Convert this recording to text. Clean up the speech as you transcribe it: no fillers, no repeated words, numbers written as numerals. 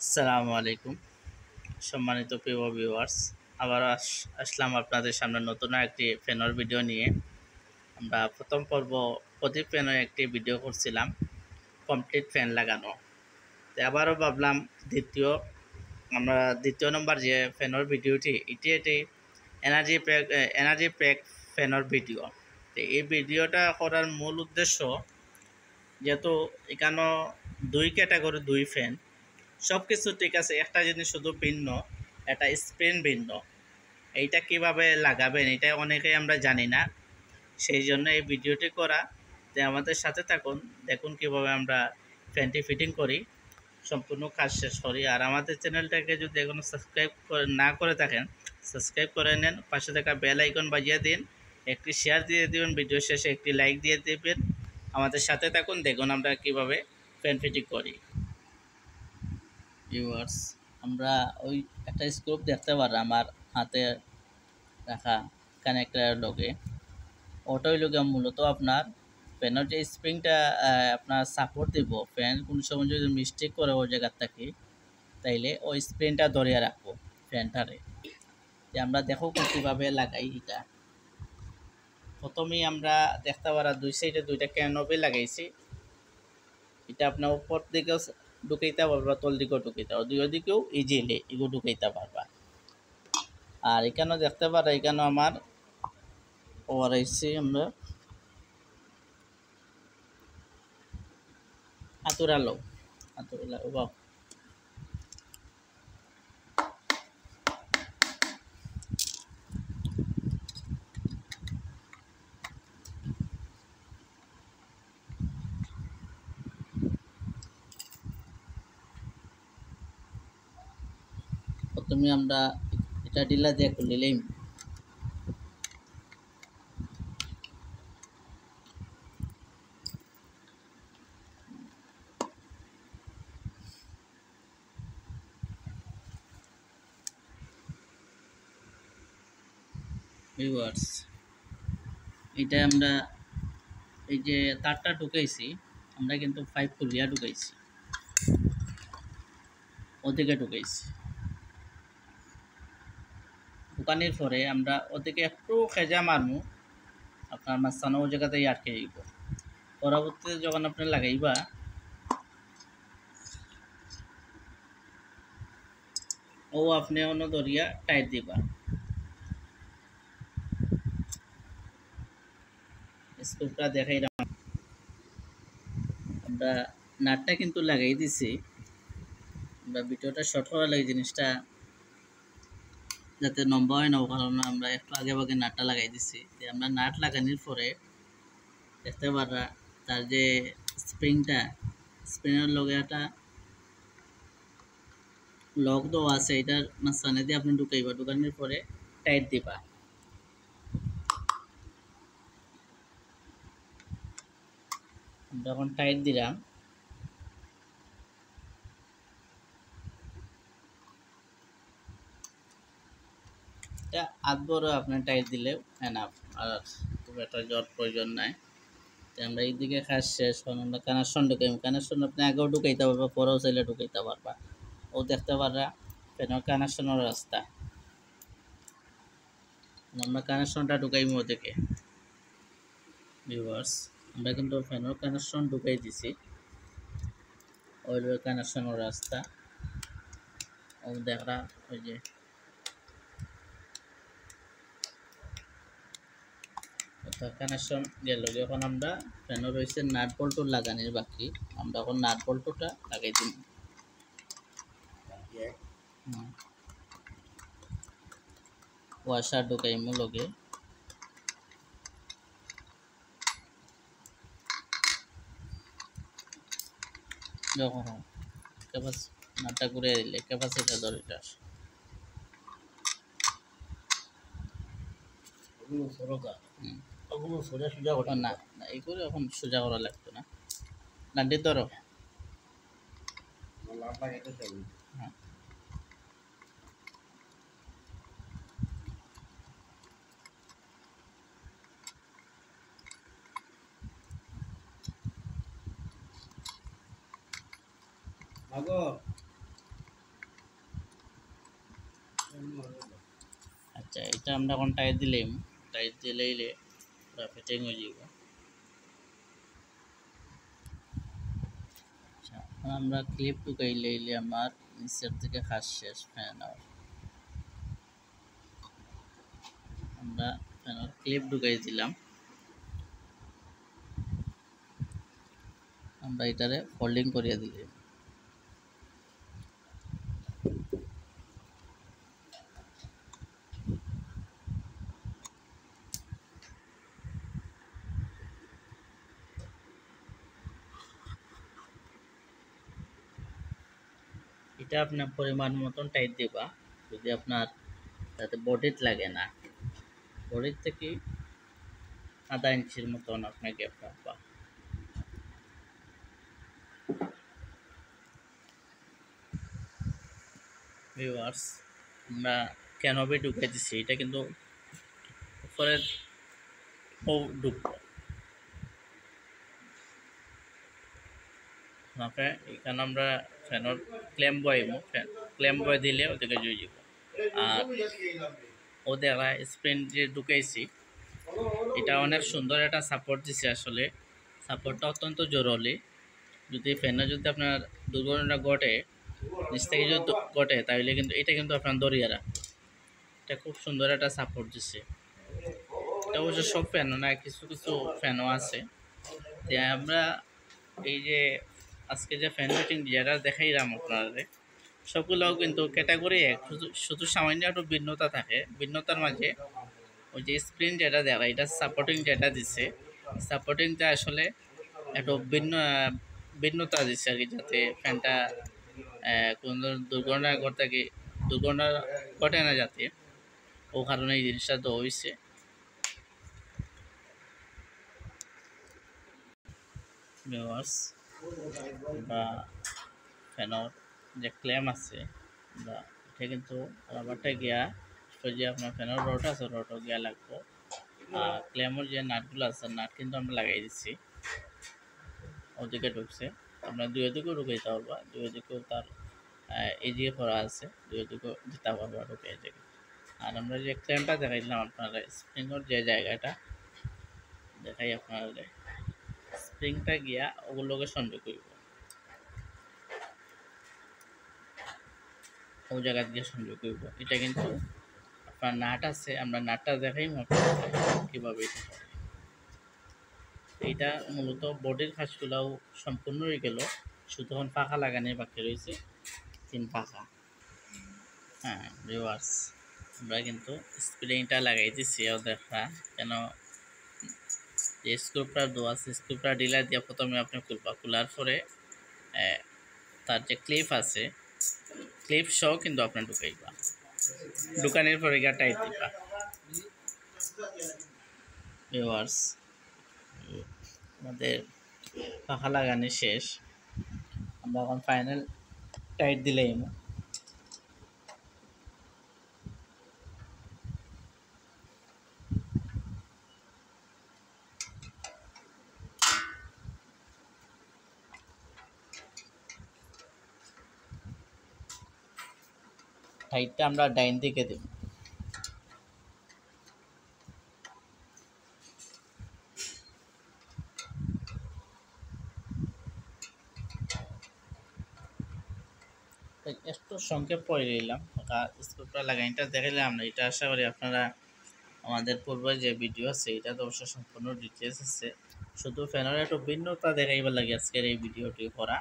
আসসালামু আলাইকুম সম্মানিত প্রিয় ভিউয়ার্স। আবার আসলাম আপনাদের সামনে নতুন একটি ফ্যানের ভিডিও নিয়ে। আমরা প্রথম পর্ব প্রদীপ ফ্যানের একটি ভিডিও করছিলাম, কমপ্লিট ফ্যান লাগানো। তো আবারও ভাবলাম দ্বিতীয় নম্বর যে ফ্যানের ভিডিওটি এটি এনার্জি প্যাক ফ্যানের ভিডিও। তো এই ভিডিওটা করার মূল উদ্দেশ্য, যেহেতু এখানে দুই ক্যাটাগরি দুই ফ্যান, সব কিছু ঠিক আছে, একটা জিনিস শুধু ভিন্ন, এটা স্পিন ভিন্ন। এইটা কিভাবে লাগাবেন এটা অনেকেই আমরা জানি না, সেই জন্য এই ভিডিওটি করা। তো আমাদের সাথে থাকুন, দেখুন কিভাবে আমরা ফ্যানটি ফিটিং করি, সম্পূর্ণ কাজ শেষ করি। আর আমাদের চ্যানেলটাকে যদি এখনও সাবস্ক্রাইব না করে থাকেন, সাবস্ক্রাইব করে নেন, পাশে থাকা বেল আইকন বাজিয়ে দিন, একটি শেয়ার দিয়ে দেবেন, ভিডিও শেষে একটি লাইক দিয়ে দেবেন। আমাদের সাথে থাকুন, দেখুন আমরা কিভাবে ফ্যান ফিটিং করি। ভিউয়ার্স, আমরা ওই একটা স্ক্রুপ দেখতে পারি আমার হাতে রাখা কানেক্টরের লগে। ওটাই লগে মূলত আপনার ফ্যানের যে স্প্রিংটা আপনার সাপোর্ট দিব, ফ্যান কোনো সময় যদি মিস্টেক করে ওই জায়গার থেকে, তাইলে ওই স্প্রিংটা ধরিয়ে রাখবো ফ্যানটারে। যে আমরা দেখো কীভাবে লাগাই এটা। প্রথমেই আমরা দেখতে পারা দুই সাইডে দুইটা ক্যানবি লাগাইছি। এটা আপনার উপর দিকেও ঢুকাইতে পারবা, তল দিকেও ঢুকাইতে পারবা, দুই দিকেও ইজিলি এগুলো ঢুকাইতে পারবা। আর এখানেও দেখতে পারা, এখানেও আমার ওভার আইসি আমরা হাতুড়ালো বা প্রথমে আমরা এটা ডিলা দিয়ে খুলিলেই ভিউয়ার্স, এটা আমরা এই যে তারটা ঢুকাইছি, আমরা কিন্তু 5 খুলিয়া ঢুকাইছি, ওদিকে ঢুকাইছি। ঢুকানোর পরে আমরা ওদিকে একটু খেজা মারমু, আপনার মাঝখানে ওই জায়গাতেই আটকে যাইব। পরবর্তীতে যখন আপনি লাগাইবা, ও আপনি অন্য দরিয়া টাইট দিবা। স্ক্রুটা দেখাই আমরা নাটটা কিন্তু লাগাই দিছি। আমরা ভিডিওটা শর্ট করা লাগে, জিনিসটা যাতে লম্বা হয় না, ও কারণে আমরা একটু আগে ভাগে নাটটা লাগাই দিছি। আমরা নাট লাগানোর পরে দেখতে পারা তার যে স্প্রিংয়ের লগে একটা লক দেওয়া আছে, এটার মাঝখানে দিয়ে আপনি ঢুকাইবা, ঢুকানোর পরে টাইট দিবা। যখন টাইট দিলাম, এটা আধবড় আপনি টাইট দিলে এনাফ, আর খুব একটা জট প্রয়োজন নাই। তো আমরা এইদিকে কাজ শেষ, আমরা কানেকশন ঢুকাইম। কানেকশন আপনি আগেও ঢুকাইতে পারবা, পরেও চাইলে ঢুকাইতে পারবা। ও দেখতে পারবা ফ্যানের কানেকশনের রাস্তা, আমরা কানেকশনটা ঢুকাইম ওদিকে। ভিউয়ার্স, আমরা কিন্তু ফ্যানের কানেকশন ঢুকাই দিছি, ওই কানেকশনের রাস্তা ও দেখা। ওই যে কানেকশন গেল, যখন আমরা ফ্যানের রয়েছে নাট বল্টু লাগানোর বাকি, আমরা এখন নাট বল্টুটা লাগাই দিই। ওয়াশার ঢুকাইমু লগে, যখন নাটটা ঘুরে দিলে ক্যাপাসিটার ধরে এটা আসে। না না, এইগুলো এখন সোজা করা লাগতো না, নান্ডির ধরো। হ্যাঁ, আচ্ছা, এটা আমরা এখন টাইট দিলাম, টাইট দিলেইলে পুরা ফিটিং হয়ে যাব। আচ্ছা, এখন আমরা ক্লিপ ঢুকাইলেইলে আমার নিচের থেকে কাজ শেষ ফ্যানের। আমরা ফ্যানের ক্লিপ ঢুকাই দিলাম, আমরা এটারে ফোল্ডিং করিয়ে দিলাম। এটা আপনার পরিমাণ মতন টাইট দিবা, যদি আপনার যাতে বডিত লাগে না, বডির থেকে আধা ইঞ্চির মতন আপনার গ্যাপ রাখবা। ভিউয়ার্স, আমরা ক্যানোপি ঢুকাই দিচ্ছি, এটা কিন্তু উপরের ঢুকবো। এখানে আমরা ফ্যানের ক্ল্যাম্প বয়াইমু, ক্ল্যাম্প বয় দিলে ওদেরকে জুই যাব। আর ও দেখা স্প্রিং যে ঢুকাইছি, এটা অনেক সুন্দর একটা সাপোর্ট দিছে। আসলে সাপোর্টটা অত্যন্ত জরুরি। যদি ফ্যানে যদি আপনার দুর্ঘটনা ঘটে, নিচ থেকে যদি ঘটে, তাহলে কিন্তু এটা কিন্তু আপনার দরিয়া রাখবে। এটা খুব সুন্দর একটা সাপোর্ট দিচ্ছে। এটা অবশ্য সব ফ্যানও না, কিছু কিছু ফ্যানও আছে। যে আমরা এই যে আজকে যে ফ্যান ফিটিং যেটা দেখাইলাম আপনাদের, সবগুলোও কিন্তু ক্যাটাগরি এক, শুধু সামান্য একটু ভিন্নতা থাকে। ভিন্নতার মাঝে ওই যে স্প্রিং যেটা দেখা, এটা সাপোর্টিং যেটা দিচ্ছে, সাপোর্টিংটা আসলে একটু ভিন্নতা দিচ্ছে আর কি, যাতে ফ্যানটা কোনো দুর্ঘটনা দুর্ঘটনা ঘটে না যাতে, ও কারণে এই জিনিসটা তো হয়েছে। ভিউয়ার্স, বা ফ্যানের যে ক্লেম আছে, বা এটা কিন্তু রাবারটা গিয়া যে আপনার ফ্যানের রড আছে, রডও গিয়া লাগবো। আর ক্লেমের যে নাটগুলো আছে, নাট কিন্তু আমরা লাগাই দিচ্ছি, ওদিকে ঢুকছে। আমরা দুই দিকেও ঢুকাইতে পারবা, দুই দিকেও তার এজিয়ে করা আছে, দুই দিকেও দিতে পারবা ঢুকে দিকে। আর আমরা যে ক্লেমটা দেখাইলাম আপনারা, স্প্রিংয়ের যে জায়গাটা দেখাই আপনারা, স্প্রিংটা গিয়া ওগুলোকে সংযোগ করব, ও জায়গা দিয়ে সংযোগ করব। এটা কিন্তু আপনার নাট আছে, আমরা নাটটা দেখাই কীভাবে এটা করে। এইটা মূলত বডির কাজগুলাও সম্পূর্ণ হয়ে গেল, শুধু এখন পাখা লাগানোর বাকি রয়েছে, 3 পাখা। হ্যাঁ ভিউয়ার্স, আমরা কিন্তু স্প্রিংটা লাগাই দিচ্ছি দেখা, কেন যে স্ক্রুপটা দেওয়া আছে, স্ক্রুপটা ডিলার দিয়ে প্রথমে আপনি খুলবা, খোলার পরে তার যে ক্লিপ আছে, ক্লিপ সহ কিন্তু আপনার ঢুকাইবা, ঢুকানোর পরে গিয়ে টাইট দিবা। ভিউয়ার্স, আমাদের পাখা লাগানো শেষ, আমরা এখন ফাইনাল টাইট দিলেই টাইটটা আমরা ডাইন দিকে দেব। একটু সংক্ষেপ করে নিলাম, স্ক্রুপটা লাগাইটা দেখাইলাম না। এটা আশা করি আপনারা আমাদের পূর্বে যে ভিডিও আছে, এটা তো অবশ্য সম্পূর্ণ ডিটেলস আছে, শুধু ফ্যানের একটু ভিন্নতা দেখাইবার লাগে আজকের এই ভিডিওটি করা।